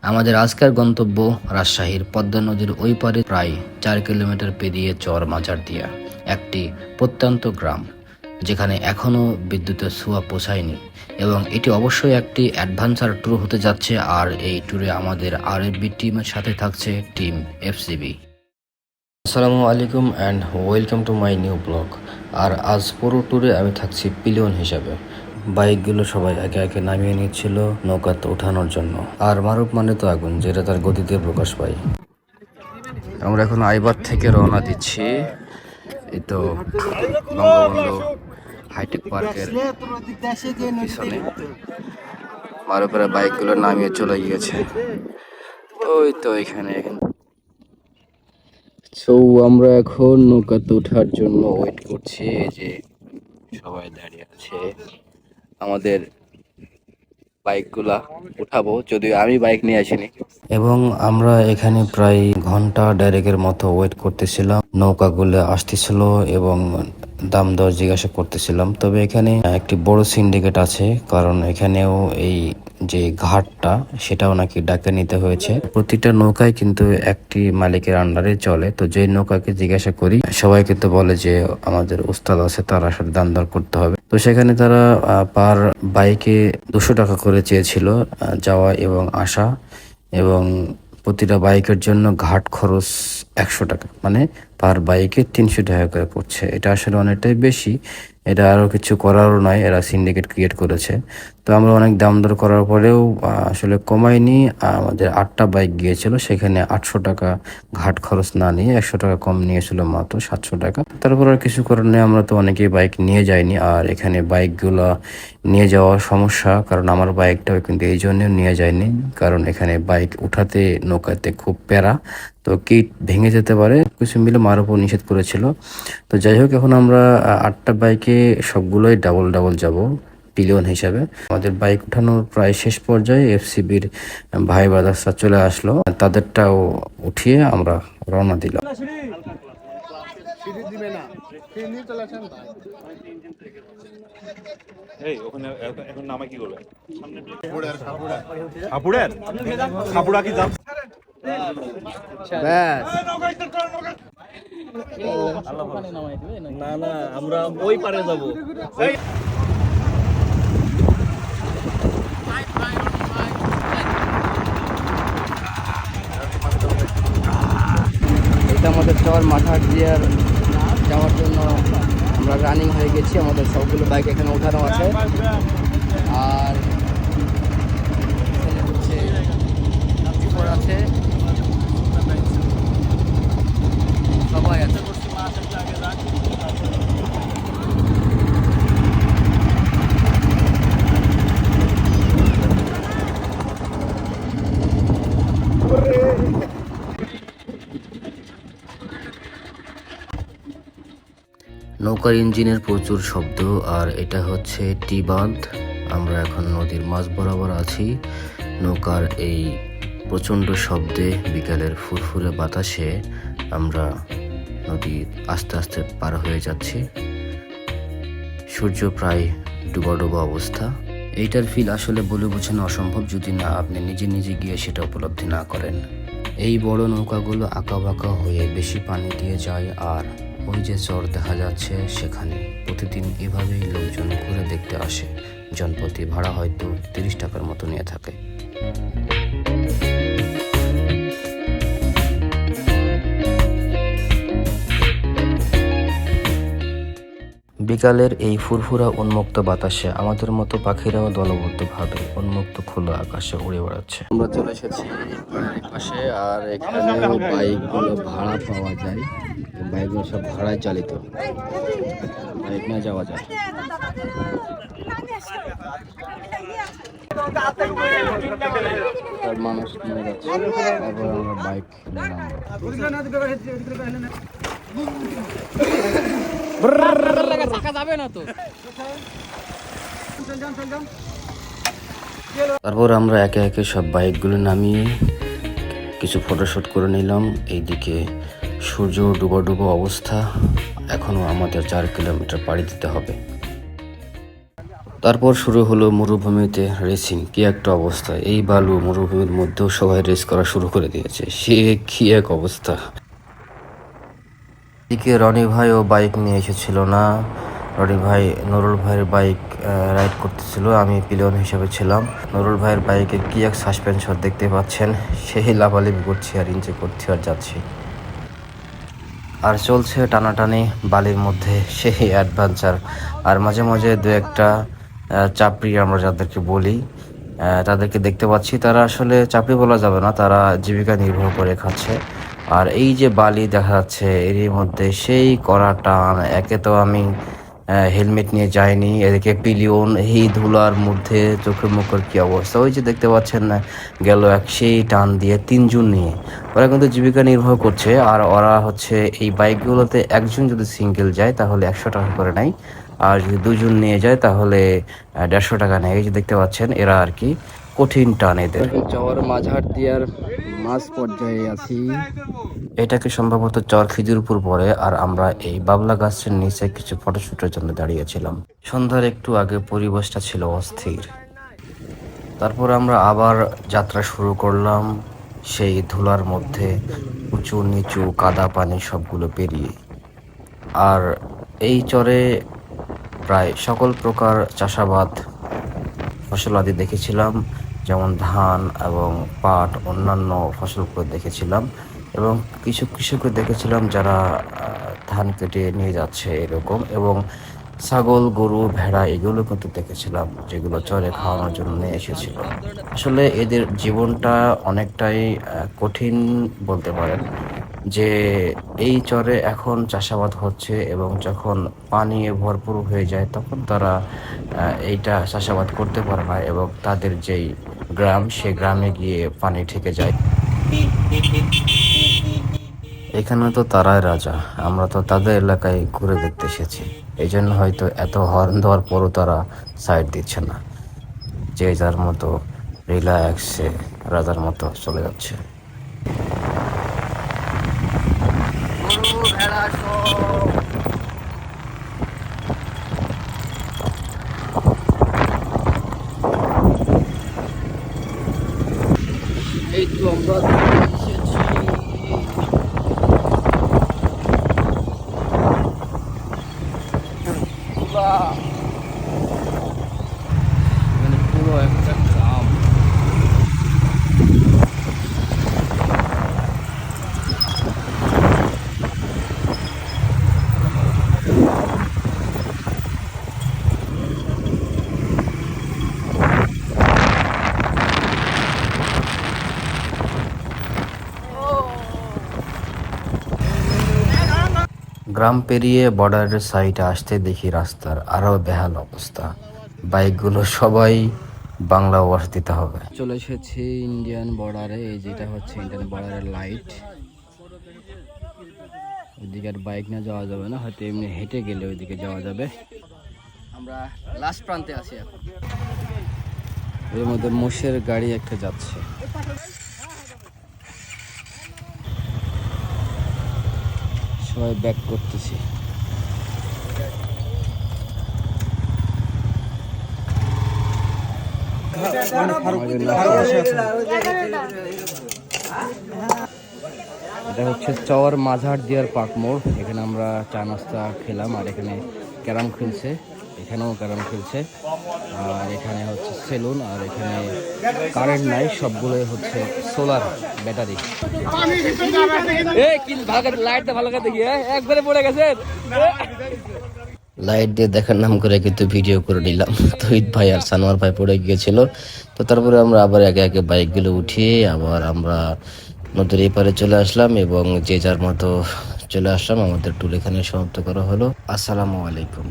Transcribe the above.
আমাদের আজকের গন্তব্য রাজশাহীর পদ্মা নদীর ওই পারে প্রায় 4 কিলোমিটার পেরিয়ে চর মাঝারদিয়া, একটি প্রত্যন্ত গ্রাম যেখানে এখনও বিদ্যুতের ছোঁয়া পৌঁছায়নি। এবং এটি অবশ্যই একটি অ্যাডভেঞ্চার ট্যুর হতে যাচ্ছে। আর এই ট্যুরে আমাদের আরএফবি টিমের সাথে থাকছে টিম এফসিবি। আসসালামু আলাইকুম and welcome to my new blog. আর আজ পুরো ট্যুরে আমি থাকছি পিলিয়ন হিসাবে। বাইকগুলো সবাই একে একে নামিয়ে নিচ্ছিল নৌকাতে ওঠানোর জন্য। আর মারুফ মানে তো আগুন, যেটা তার গতিতে প্রকাশ পায়। আমরা এখন আইবার থেকে রওনা দিচ্ছি। এই তো বঙ্গবন্ধু হাইটেক পার্কের পিছনে মারুফের বাইকগুলো নামিয়ে চলে গিয়েছে। ওই তো এখানে আমরা এখন নৌকাতে ওঠার জন্য ওয়েট করছি। এই যে সবাই দাঁড়িয়ে আছে, আমাদের বাইকগুলা উঠাবো, যদিও আমি বাইক নিয়ে আসিনি। এবং আমরা এখানে প্রায় ঘন্টা দেড়েকের মতো ওয়েট করতেছিলাম। নৌকাগুলো আসতেছিল এবং দাম দর জিজ্ঞাসা করতেছিলাম। তবে এখানে একটি বড় সিন্ডিকেট আছে, কারণ এখানেও এই যে ঘাটটা সেটাও নাকি ডাকে নিতে হয়েছে। প্রতিটা নৌকায় কিন্তু একটি মালিকের আন্ডারে চলে। তো যে নৌকাকে জিজ্ঞাসা করি, সবাই কিন্তু বলে যে আমাদের উস্তাদ আছে, তার সাথে দাম দর করতে হবে। তো সেখানে তারা পার বাইকে 200 টাকা করে চেয়েছিল যাওয়া এবং আসা, এবং প্রতিটা বাইকের জন্য ঘাট খরচ 100 টাকা, মানে পার বাইকে 300 টাকা করে পড়ছে। এটা আসলে অনেকটাই বেশি। এটা আরও কিছু করারও নয়, এরা সিন্ডিকেট ক্রিয়েট করেছে। তো আমরা অনেক দাম দর করার পরেও আসলে কমায়নি। আমাদের 8টা বাইক গিয়েছিল, সেখানে 800 টাকা ঘাট খরচ না নিয়ে 100 টাকা কম নিয়েছিল, মাত্র 700 টাকা। তারপর আর কিছু করার নেই, আমরা তো অনেকেই বাইক নিয়ে যাইনি। আর এখানে বাইকগুলো নিয়ে যাওয়ার সমস্যা, কারণ আমার বাইকটাও কিন্তু এই জন্য নিয়ে যায়নি, কারণ এখানে বাইক উঠাতে নৌকাতে খুব প্যারা, তো কিট ভেঙে যেতে পারে, কিছু মিলে মার উপর নিষেধ করেছিল। তো যাই হোক, এখন আমরা 8টা বাইকে সবগুলোই ডাবল ডাবল যাব পিলিয়ন হিসাবে। আমাদের বাইক উঠানোর প্রায় শেষ পর্যায়ে এফসিবির ভাই ব্রাদার্সরা চলে আসলো, তাদেরটাও উঠিয়ে আমরা রওনা দিলাম। এই ওখানে এখন নামা কি করবে? হাপুড়ের হাপুড়া কি দাম? না না, আমরা ওই পারে যাবো। এটা আমাদের চর মাঝারদিয়ার যাওয়ার জন্য আমরা রানিং হয়ে গেছি। আমাদের সবগুলো বাইক এখানে ওঠানো আছে। আর এখানে হচ্ছে বিফোর আছে, সবাই আছে। নৌকার ইঞ্জিনের প্রচুর শব্দ। আর এটা হচ্ছে টি বাঁধ। আমরা এখন নদীর মাঝ বরাবর আছি। নৌকার এই প্রচণ্ড শব্দে, বিকালের ফুরফুরে বাতাসে আমরা নদী আস্তে আস্তে পার হয়ে যাচ্ছি। সূর্য প্রায় ডুবা ডুবা অবস্থা। এইটার ফিল আসলে বলে বোঝানো অসম্ভব যদি না আপনি নিজে নিজে গিয়ে সেটা উপলব্ধি না করেন। এই বড় নৌকাগুলো আঁকা বাঁকা হয়ে বেশি পানি দিয়ে যায়। আর ওই যে চর দেখা যাচ্ছে, সেখানে প্রতিদিন এভাবেই লোকজন ঘুরে দেখতে আসে। জনপ্রতি ভাড়া হয়তো 30 টাকার মতো নিয়ে থাকে। বিকালের এই ফুরফুরা উন্মুক্ত বাতাসে আমাদের মতো পাখিরাও দলবদ্ধভাবে উন্মুক্ত খোলা আকাশে উড়ে বেড়াচ্ছে। আমরা চলে এসেছি পাশে। আর এখানেও বাইকগুলো ভাড়া পাওয়া যায়। বাইকগুলো সব ভাড়ায় চালিত, বাইক নিয়ে যাওয়া যায়। মানুষ নিয়ে যাচ্ছে। তারপর আমরা বাইক তারপর আমরা একে একে সব বাইকগুলো নামিয়ে কিছু ফটোশুট করে নিলাম। এইদিকে সূর্য ডুবো ডুবো অবস্থা। এখনো আমাদের 4 কিলোমিটার পাড়ি দিতে হবে। তারপর শুরু হলো মরুভূমিতে রেসিং। কি একটা অবস্থা! এই বালু মরুভূমির মধ্যেও সবাই রেস করা শুরু করে দিয়েছে। সে কি এক অবস্থা! এদিকে রনি ভাইও বাইক নিয়ে এসেছিল না। রনি ভাই নুরুল ভাইয়ের বাইক রাইড করতেছিল, আমি পিলিয়ন হিসেবে ছিলাম। নুরুল ভাইয়ের বাইকে কি এক সাসপেনশন দেখতে পাচ্ছেন, সেই লাফালাফি করছি আর ইঞ্জয় করছি আর যাচ্ছি। আর চলছে টানাটানি বালির মধ্যে, সেই অ্যাডভেঞ্চার। আর মাঝে মাঝে দু একটা চাপড়ি আমরা যাদেরকে বলি, তাদেরকে দেখতে পাচ্ছি। তারা আসলে চাপড়ি বলা যাবে না, তারা জীবিকা নির্বাহ করে খাচ্ছে। আর এই যে বালি দেখা যাচ্ছে এরই মধ্যে সেই কড়া টান। একে তো আমি হেলমেট নিয়ে যাইনি, এদিকে পিলিয়ন, এই ধুলার মধ্যে চোখের মুখের কি অবস্থা! ওই যে দেখতে পাচ্ছেন না, গেল এক সেই টান দিয়ে 3 জন নিয়ে। ওরা কিন্তু জীবিকা নির্বাহ করছে। আর ওরা হচ্ছে এই বাইকগুলোতে একজন যদি সিঙ্গেল যায় তাহলে 100 টাকা করে নেয়, আর যদি 2 জন নিয়ে যায় তাহলে 150 টাকা নেয়। এই যে দেখতে পাচ্ছেন এরা আর কি, কঠিন টান এদের। চর মাঝার দিয়ার মাঝ পর্যায়ে আছি। এটাকে সম্ভবত চর খিদিরপুর পড়ে। আর আমরা এই বাবলা গাছের নিচে কিছু ফটোশুটের জন্য দাঁড়িয়েছিলাম। সন্ধ্যার একটু আগে পরিবেশটা ছিল অস্থির। তারপর আমরা আবার যাত্রা শুরু করলাম সেই ধুলার মধ্যে, উঁচু নিচু কাদা পানি সবগুলো পেরিয়ে। আর এই চরে প্রায় সকল প্রকার চাষাবাদ ফসলাদি দেখেছিলাম, যেমন ধান এবং পাট, অন্যান্য ফসলগুলো দেখেছিলাম। এবং কিছু কৃষককে দেখেছিলাম যারা ধান কেটে নিয়ে যাচ্ছে এরকম। এবং ছাগল, গরু, ভেড়া এগুলো কিন্তু দেখেছিলাম, যেগুলো চরে খাওয়ানোর জন্য নিয়ে এসেছিল। আসলে এদের জীবনটা অনেকটাই কঠিন বলতে পারেন। যে এই চরে এখন চাষাবাদ হচ্ছে এবং যখন পানি ভরপুর হয়ে যায় তখন তারা এইটা চাষাবাদ করতে পারে না, এবং তাদের যেই গ্রাম, সে গ্রামে গিয়ে পানি ঠেকে যায়। এখানে তো তারাই রাজা, আমরা তো তাদের এলাকায় ঘুরে দেখতে এসেছি। এই জন্য হয়তো এত হর্ন দেওয়ার পরও তারা সাইড দিচ্ছে না, যে যার মতো রিল্যাক্সে রাজার মতো চলে যাচ্ছে। এই তো আমরা এসেছি। এখানে পুরো একটা গ্রাম। গ্রাম পেরিয়ে বর্ডারের সাইডে আসতে দেখি রাস্তার আরো বেহাল অবস্থা। বাইকগুলো সবাই বাংলা ওয়াশ দিতে হবে। চলে এসেছি ইন্ডিয়ান বর্ডারে। এই যেটা হচ্ছে ইন্ডিয়ান বর্ডারের লাইট। ওইদিকে আর বাইক না যাওয়া যাবে না, হয়তো এমনি হেঁটে গেলে ওইদিকে যাওয়া যাবে। আমরা লাস্ট প্রান্তে আছি এখন। এর মধ্যে মোষের গাড়ি একটা যাচ্ছে। সবাই ব্যাক করতেছি। এটা হচ্ছে চর মাঝার দিয়ার পার্ক মোড়। এখানে আমরা চা নাস্তা খেলাম, আর এখানে ক্যারাম খেলছে, এখানেও ক্যারাম খেলছে। আর এখানে হচ্ছে সেলুন, আর এখানে কারেন্ট নাই, সবগুলোই হচ্ছে সোলার ব্যাটারি। লাইট দিয়ে দেখার নাম করে কিন্তু ভিডিও করে নিলাম। তহিদ ভাই আর সানোয়ার ভাই পড়ে গিয়েছিল। তো তারপরে আমরা আবার একে একে বাইকগুলো উঠিয়ে আবার আমরা নদীর এপারে চলে আসলাম, এবং যে যার মতো চলে আসলাম। আমাদের ট্যুর এখানে সমাপ্ত করা হলো। আসসালামু আলাইকুম।